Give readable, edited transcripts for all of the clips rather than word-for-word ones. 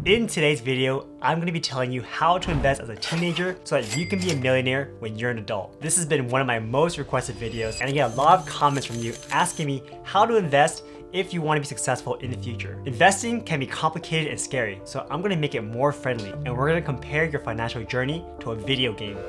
In today's video, I'm going to be telling you how to invest as a teenager so that you can be a millionaire when you're an adult. This has been one of my most requested videos, and I get a lot of comments from you asking me how to invest if you want to be successful in the future. Investing can be complicated and scary, so I'm going to make it more friendly, and we're going to compare your financial journey to a video game.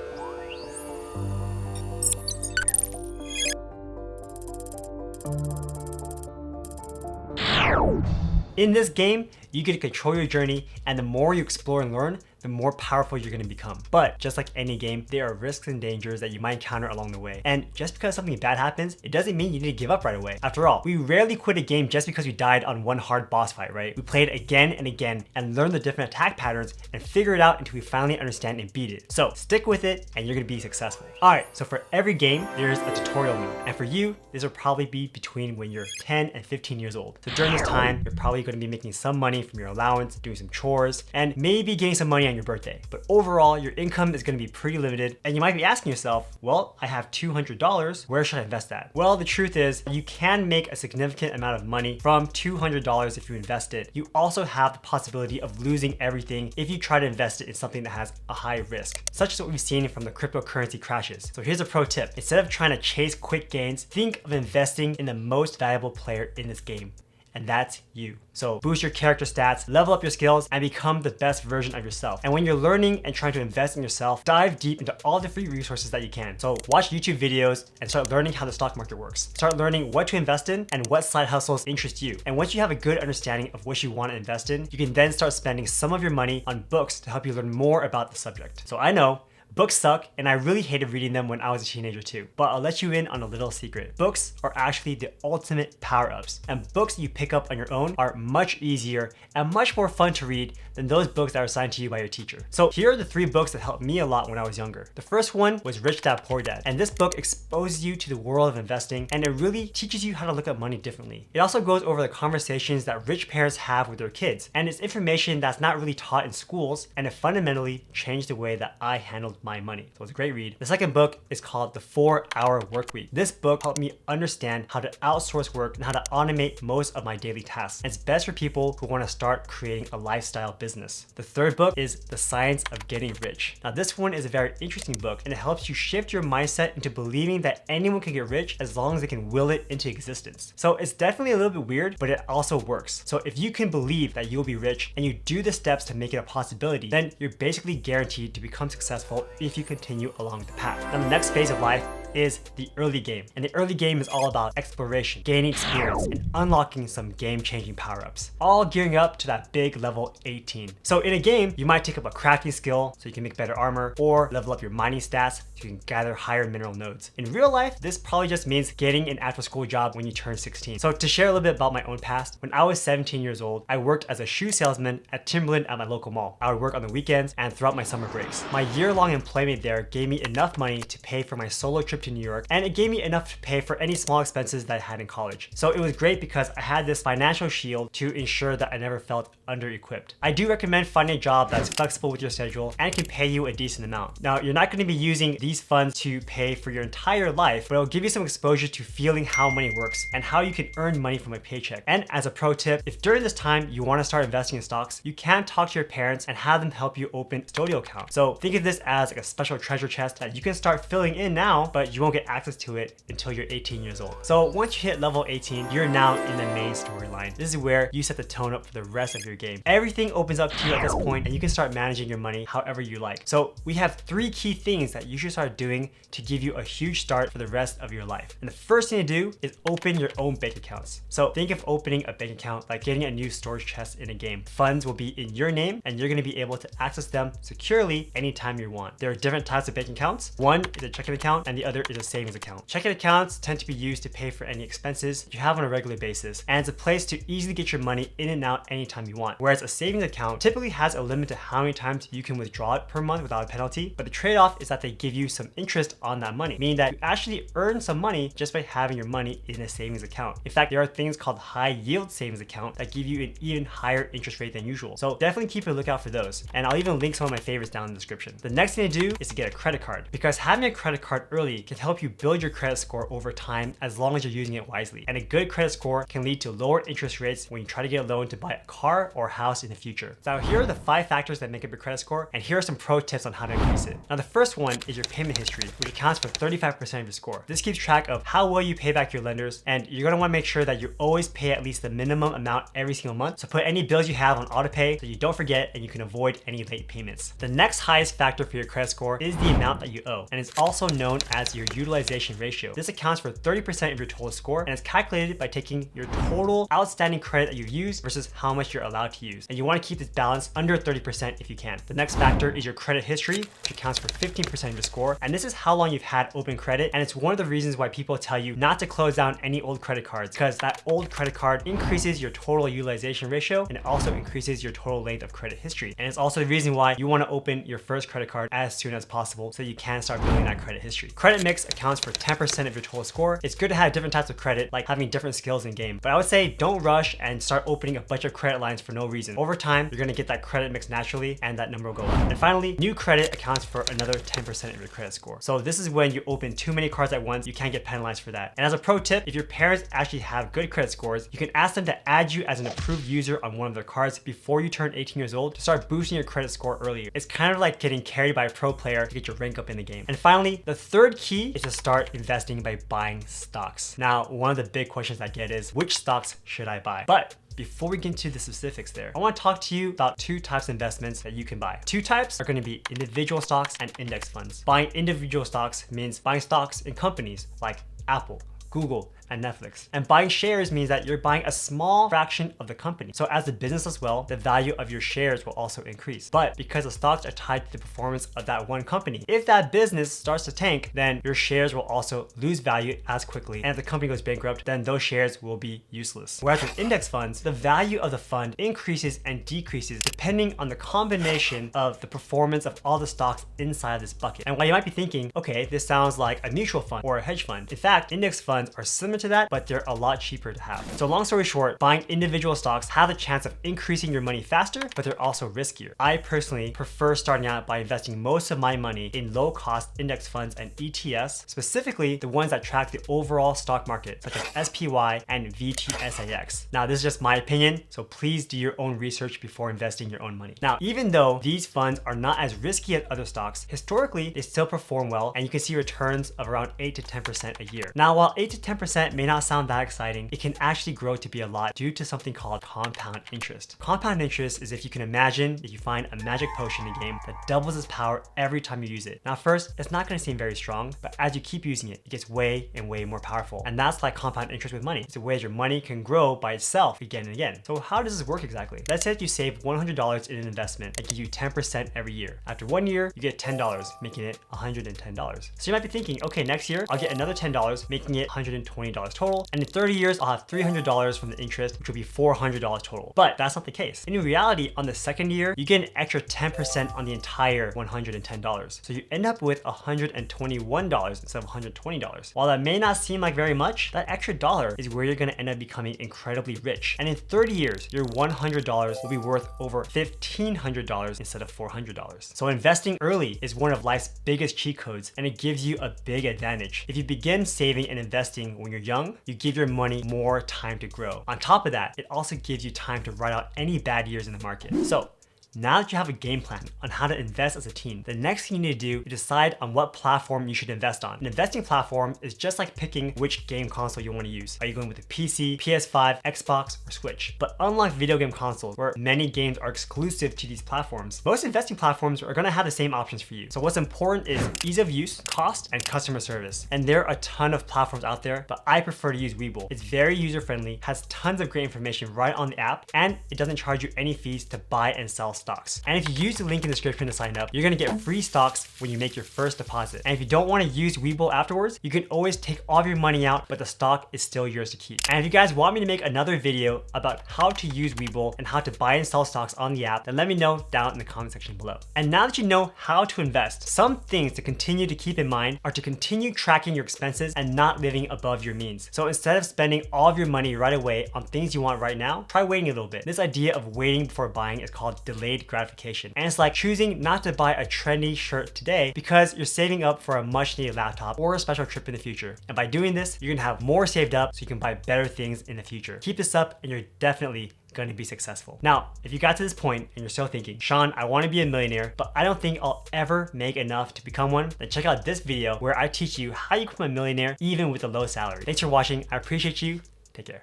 In this game, you get to control your journey, and the more you explore and learn, the more powerful you're going to become. But just like any game, there are risks and dangers that you might encounter along the way. And just because something bad happens, it doesn't mean you need to give up right away. After all, we rarely quit a game just because we died on one hard boss fight, right? We play it again and again and learn the different attack patterns and figure it out until we finally understand and beat it. So stick with it and you're going to be successful. Alright, so for every game, there's a tutorial mode. And for you, this will probably be between when you're 10 and 15 years old. So during this time, you're probably going to be making some money from your allowance, doing some chores, and maybe getting some money on your birthday. But overall, your income is going to be pretty limited, and you might be asking yourself, well, I have $200, where should I invest that? Well, the truth is, you can make a significant amount of money from $200 if you invest it. You also have the possibility of losing everything if you try to invest it in something that has a high risk, such as what we've seen from the cryptocurrency crashes. So here's a pro tip. Instead of trying to chase quick gains, think of investing in the most valuable player in this game. And that's you. So boost your character stats, level up your skills, and become the best version of yourself. And when you're learning and trying to invest in yourself, dive deep into all the free resources that you can. So watch YouTube videos and start learning how the stock market works. Start learning what to invest in and what side hustles interest you. And once you have a good understanding of what you want to invest in, you can then start spending some of your money on books to help you learn more about the subject. So I know books suck, and I really hated reading them when I was a teenager too. But I'll let you in on a little secret. Books are actually the ultimate power-ups, and books you pick up on your own are much easier and much more fun to read than those books that are assigned to you by your teacher. So here are the 3 books that helped me a lot when I was younger. The first one was Rich Dad Poor Dad, and this book exposes you to the world of investing, and it really teaches you how to look at money differently. It also goes over the conversations that rich parents have with their kids, and it's information that's not really taught in schools, and it fundamentally changed the way that I handled my money. So it's a great read. The second book is called The 4-Hour Workweek. This book helped me understand how to outsource work and how to automate most of my daily tasks. And it's best for people who want to start creating a lifestyle business. The third book is The Science of Getting Rich. Now this one is a very interesting book, and it helps you shift your mindset into believing that anyone can get rich as long as they can will it into existence. So it's definitely a little bit weird, but it also works. So if you can believe that you'll be rich and you do the steps to make it a possibility, then you're basically guaranteed to become successful if you continue along the path. Now the next phase of life is the early game. And the early game is all about exploration, gaining experience, and unlocking some game-changing power-ups, all gearing up to that big level 18. So in a game, you might take up a crafting skill so you can make better armor, or level up your mining stats so you can gather higher mineral nodes. In real life, this probably just means getting an after-school job when you turn 16. So to share a little bit about my own past, when I was 17 years old, I worked as a shoe salesman at Timberland at my local mall. I would work on the weekends and throughout my summer breaks. My year-long employment there gave me enough money to pay for my solo trip to New York, and it gave me enough to pay for any small expenses that I had in college. So it was great because I had this financial shield to ensure that I never felt under-equipped. I do recommend finding a job that's flexible with your schedule and can pay you a decent amount. Now, you're not going to be using these funds to pay for your entire life, but it'll give you some exposure to feeling how money works and how you can earn money from a paycheck. And as a pro tip, if during this time you want to start investing in stocks, you can talk to your parents and have them help you open a custodial account. So think of this as like a special treasure chest that you can start filling in now, but you won't get access to it until you're 18 years old. So once you hit level 18, you're now in the main storyline. This is where you set the tone up for the rest of your game. Everything opens up to you at this point, and you can start managing your money however you like. So we have 3 key things that you should start doing to give you a huge start for the rest of your life. And the first thing to do is open your own bank accounts. So think of opening a bank account like getting a new storage chest in a game. Funds will be in your name, and you're going to be able to access them securely anytime you want. There are different types of bank accounts. One is a checking account, and the other is a savings account. Checking accounts tend to be used to pay for any expenses you have on a regular basis, and it's a place to easily get your money in and out anytime you want. Whereas a savings account typically has a limit to how many times you can withdraw it per month without a penalty, but the trade-off is that they give you some interest on that money, meaning that you actually earn some money just by having your money in a savings account. In fact, there are things called high yield savings account that give you an even higher interest rate than usual. So definitely keep a lookout for those, and I'll even link some of my favorites down in the description. The next thing to do is to get a credit card, because having a credit card early can help you build your credit score over time as long as you're using it wisely. And a good credit score can lead to lower interest rates when you try to get a loan to buy a car or a house in the future. So here are the 5 factors that make up your credit score, and here are some pro tips on how to increase it. Now the first one is your payment history, which accounts for 35% of your score. This keeps track of how well you pay back your lenders, and you're gonna wanna make sure that you always pay at least the minimum amount every single month. So put any bills you have on auto pay so you don't forget and you can avoid any late payments. The next highest factor for your credit score is the amount that you owe, and it's also known as your utilization ratio. This accounts for 30% of your total score, and it's calculated by taking your total outstanding credit that you use versus how much you're allowed to use. And you want to keep this balance under 30% if you can. The next factor is your credit history, which accounts for 15% of your score, and this is how long you've had open credit, and it's one of the reasons why people tell you not to close down any old credit cards, because that old credit card increases your total utilization ratio, and it also increases your total length of credit history. And it's also the reason why you want to open your first credit card as soon as possible so you can start building that credit history. Credit mix accounts for 10% of your total score. It's good to have different types of credit, like having different skills in game, but I would say don't rush and start opening a bunch of credit lines for no reason. Over time, you're gonna get that credit mix naturally and that number will go up. And finally, new credit accounts for another 10% of your credit score. So this is when you open too many cards at once, you can't get penalized for that. And as a pro tip, if your parents actually have good credit scores, you can ask them to add you as an approved user on one of their cards before you turn 18 years old to start boosting your credit score earlier. It's kind of like getting carried by a pro player to get your rank up in the game. And finally, the third key is to start investing by buying stocks. Now, one of the big questions I get is, which stocks should I buy? But before we get into the specifics there, I want to talk to you about 2 types of investments that you can buy. 2 types are going to be individual stocks and index funds. Buying individual stocks means buying stocks in companies like Apple, Google, and Netflix. And buying shares means that you're buying a small fraction of the company. So as the business does well, the value of your shares will also increase. But because the stocks are tied to the performance of that one company, if that business starts to tank, then your shares will also lose value as quickly. And if the company goes bankrupt, then those shares will be useless. Whereas with index funds, the value of the fund increases and decreases depending on the combination of the performance of all the stocks inside this bucket. And while you might be thinking, okay, this sounds like a mutual fund or a hedge fund. In fact, index funds are similar to that, but they're a lot cheaper to have. So long story short, buying individual stocks have the chance of increasing your money faster, but they're also riskier. I personally prefer starting out by investing most of my money in low-cost index funds and ETFs, specifically the ones that track the overall stock market, such as SPY and VTSAX. Now, this is just my opinion, so please do your own research before investing your own money. Now, even though these funds are not as risky as other stocks, historically, they still perform well, and you can see returns of around 8 to 10% a year. Now, while 8 to 10% may not sound that exciting, it can actually grow to be a lot due to something called compound interest. Compound interest is if you can imagine that you find a magic potion in a game that doubles its power every time you use it. Now first, it's not going to seem very strong, but as you keep using it, it gets way and way more powerful. And that's like compound interest with money. It's a way your money can grow by itself again and again. So how does this work exactly? Let's say that you save $100 in an investment that gives you 10% every year. After 1 year, you get $10, making it $110. So you might be thinking, okay, next year, I'll get another $10, making it $120 total. And in 30 years, I'll have $300 from the interest, which will be $400 total. But that's not the case. In reality, on the second year, you get an extra 10% on the entire $110. So you end up with $121 instead of $120. While that may not seem like very much, that extra dollar is where you're gonna end up becoming incredibly rich. And in 30 years, your $100 will be worth over $1,500 instead of $400. So investing early is one of life's biggest cheat codes, and it gives you a big advantage. If you begin saving and investing when you're young, you give your money more time to grow. On top of that, it also gives you time to ride out any bad years in the market. So now that you have a game plan on how to invest as a teen, the next thing you need to do is decide on what platform you should invest on. An investing platform is just like picking which game console you want to use. Are you going with a PC, PS5, Xbox, or Switch? But unlike video game consoles, where many games are exclusive to these platforms, most investing platforms are going to have the same options for you. So what's important is ease of use, cost, and customer service. And there are a ton of platforms out there, but I prefer to use Webull. It's very user-friendly, has tons of great information right on the app, and it doesn't charge you any fees to buy and sell stocks. And if you use the link in the description to sign up, you're gonna get free stocks when you make your first deposit. And if you don't wanna use Webull afterwards, you can always take all of your money out, but the stock is still yours to keep. And if you guys want me to make another video about how to use Webull and how to buy and sell stocks on the app, then let me know down in the comment section below. And now that you know how to invest, some things to continue to keep in mind are to continue tracking your expenses and not living above your means. So instead of spending all of your money right away on things you want right now, try waiting a little bit. This idea of waiting before buying is called delayed delayed gratification. And it's like choosing not to buy a trendy shirt today because you're saving up for a much needed laptop or a special trip in the future. And by doing this, you're gonna have more saved up so you can buy better things in the future. Keep this up and you're definitely going to be successful. Now, if you got to this point and you're still thinking, Sean, I want to be a millionaire, but I don't think I'll ever make enough to become one, then check out this video where I teach you how you become a millionaire even with a low salary. Thanks for watching. I appreciate you. Take care.